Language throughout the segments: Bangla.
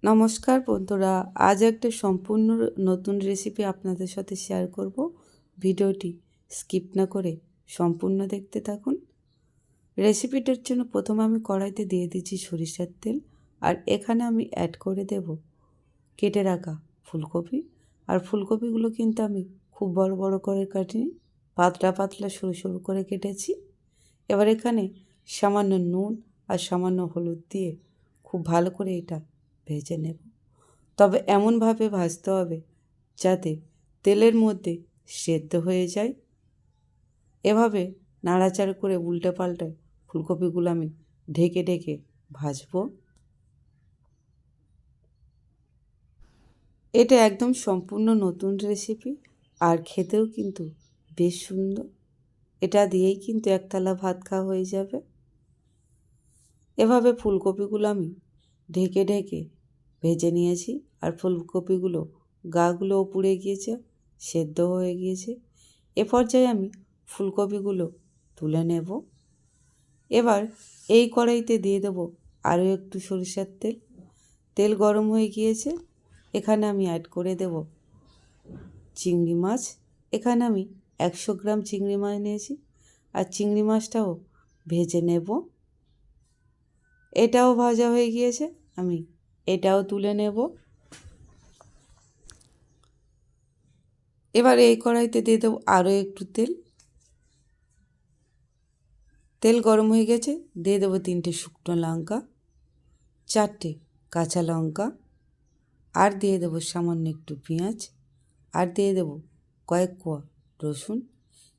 নমস্কার বন্ধুরা, আজ একটা সম্পূর্ণ নতুন রেসিপি আপনাদের সাথে শেয়ার করব। ভিডিওটি স্কিপ না করে সম্পূর্ণ দেখতে থাকুন। রেসিপিটার জন্য প্রথমে আমি কড়াইতে দিয়ে দিচ্ছি সরিষার তেল, আর এখানে আমি অ্যাড করে দেব কেটে রাখা ফুলকপি। আর ফুলকপিগুলো কিন্তু আমি খুব বড় বড় করে কাটিনি, পাতলা পাতলা সরু সরু করে কেটেছি। এবার এখানে সামান্য নুন আর সামান্য হলুদ দিয়ে খুব ভালো করে এটা ভেজে নেব। তবে এমনভাবে ভাজতে হবে যাতে তেলের মধ্যে সেদ্ধ হয়ে যায়। এভাবে নাড়াচাড়া করে উল্টে পাল্টে ফুলকপিগুলো আমি ঢেকে ঢেকে ভাজবো। এটা একদম সম্পূর্ণ নতুন রেসিপি, আর খেতেও কিন্তু বেশ সুন্দর। এটা দিয়েই কিন্তু এক থালা ভাত খাওয়া হয়ে যাবে। এভাবে ফুলকপিগুলো আমি ঢেকে ঢেকে ভেজে নিয়েছি, আর ফুলকপিগুলো গাগুলোও পুড়ে গিয়েছে, সেদ্ধ হয়ে গিয়েছে। এ পর্যায়ে আমি ফুলকপিগুলো তুলে নেব। এবার এই কড়াইতে দিয়ে দেবো আরও একটু সরিষার তেল। তেল গরম হয়ে গিয়েছে, এখানে আমি অ্যাড করে দেব চিংড়ি মাছ। এখানে আমি 100 গ্রাম চিংড়ি মাছ নিয়েছি, আর চিংড়ি মাছটাও ভেজে নেব। এটাও ভাজা হয়ে গিয়েছে, আমি এটাও তুলে নেব। এবার এই কড়াইতে দিয়ে দেবো আরও একটু তেল। তেল গরম হয়ে গেছে, দিয়ে দেবো 3টে শুকনো লঙ্কা, 4টে কাঁচা লঙ্কা, আর দিয়ে দেবো সামান্য একটু পেঁয়াজ, আর দিয়ে দেবো কয়েক কোয়া রসুন।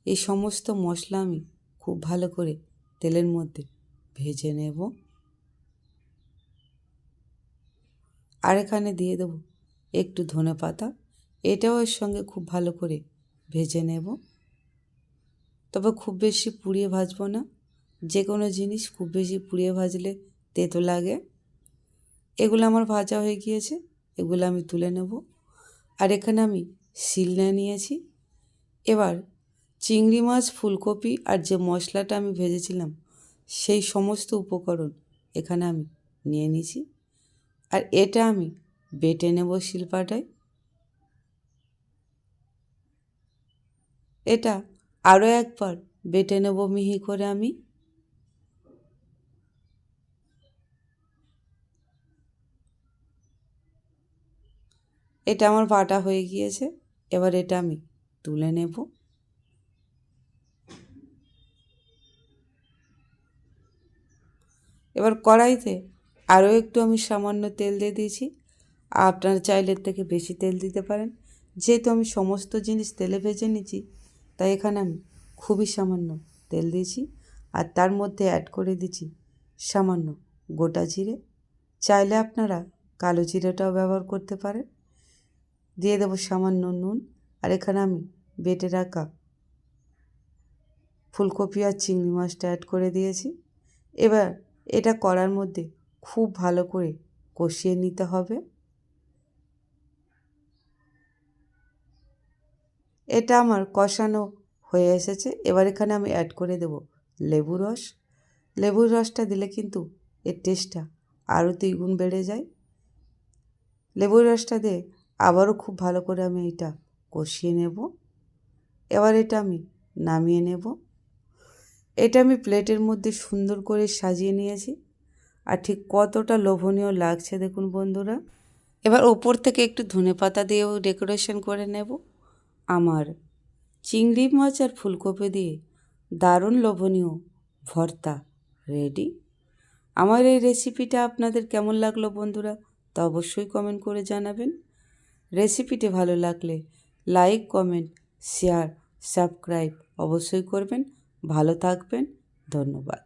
এই সমস্ত মশলা আমি খুব ভালো করে তেলের মধ্যে ভেজে নেব। আর এখানে দিয়ে দেবো একটু ধনেপাতা, এটাও এর সঙ্গে খুব ভালো করে ভেজে নেব। তবে খুব বেশি পুড়িয়ে ভাজবো না, যে কোনো জিনিস খুব বেশি পুড়িয়ে ভাজলে তেতো লাগে। এগুলো আমার ভাজা হয়ে গিয়েছে, এগুলো আমি তুলে নেব। আর এখানে আমি শিলনা নিয়েছি। এবার চিংড়ি মাছ, ফুলকপি আর যে মশলাটা আমি ভেজেছিলাম সেই সমস্ত উপকরণ এখানে আমি নিয়ে নিয়েছি, আর এটা আমি বেটে নেব শিলপাটায়। এটা আরও একবার বেটে নেব মিহি করে আমি। এটা আমার বাটা হয়ে গিয়েছে, এবার এটা আমি তুলে নেব। এবার কড়াইতে আরও একটু আমি সামান্য তেল দিয়ে দিয়েছি। আপনারা চাইলে এর থেকে বেশি তেল দিতে পারেন। যেহেতু আমি সমস্ত জিনিস তেলে ভেজে নিয়েছি, তাই এখানে আমি খুবই সামান্য তেল দিয়েছি। আর তার মধ্যে অ্যাড করে দিচ্ছি সামান্য গোটা জিরে। চাইলে আপনারা কালো জিরেটাও ব্যবহার করতে পারেন। দিয়ে দেবো সামান্য নুন, আর এখানে আমি বেটে রাখা ফুলকপি আর চিংড়ি মাছটা অ্যাড করে দিয়েছি। এবার এটা কড়ার মধ্যে খুব ভালো করে কষিয়ে নিতে হবে। এটা আমার কষানো হয়ে এসেছে। এবার এখানে আমি অ্যাড করে দেব লেবু রস। লেবুর রসটা দিলে কিন্তু এর টেস্টটা আরও 2 গুণ বেড়ে যায়। লেবুর রসটা দিয়ে আবারও খুব ভালো করে আমি এটা কষিয়ে নেব। এবার এটা আমি নামিয়ে নেব। এটা আমি প্লেটের মধ্যে সুন্দর করে সাজিয়ে নিয়েছি, আর ঠিক কতটা লোভনীয় লাগছে দেখুন বন্ধুরা। এবার ওপর থেকে একটু ধনেপাতা দিয়েও ডেকোরেশন করে নেব। আমার চিংড়ি মাছ আর ফুলকপি দিয়ে দারুণ লোভনীয় ভর্তা রেডি। আমার এই রেসিপিটা আপনাদের কেমন লাগলো বন্ধুরা, তা অবশ্যই কমেন্ট করে জানাবেন। রেসিপিটি ভালো লাগলে লাইক, কমেন্ট, শেয়ার, সাবস্ক্রাইব অবশ্যই করবেন। ভালো থাকবেন, ধন্যবাদ।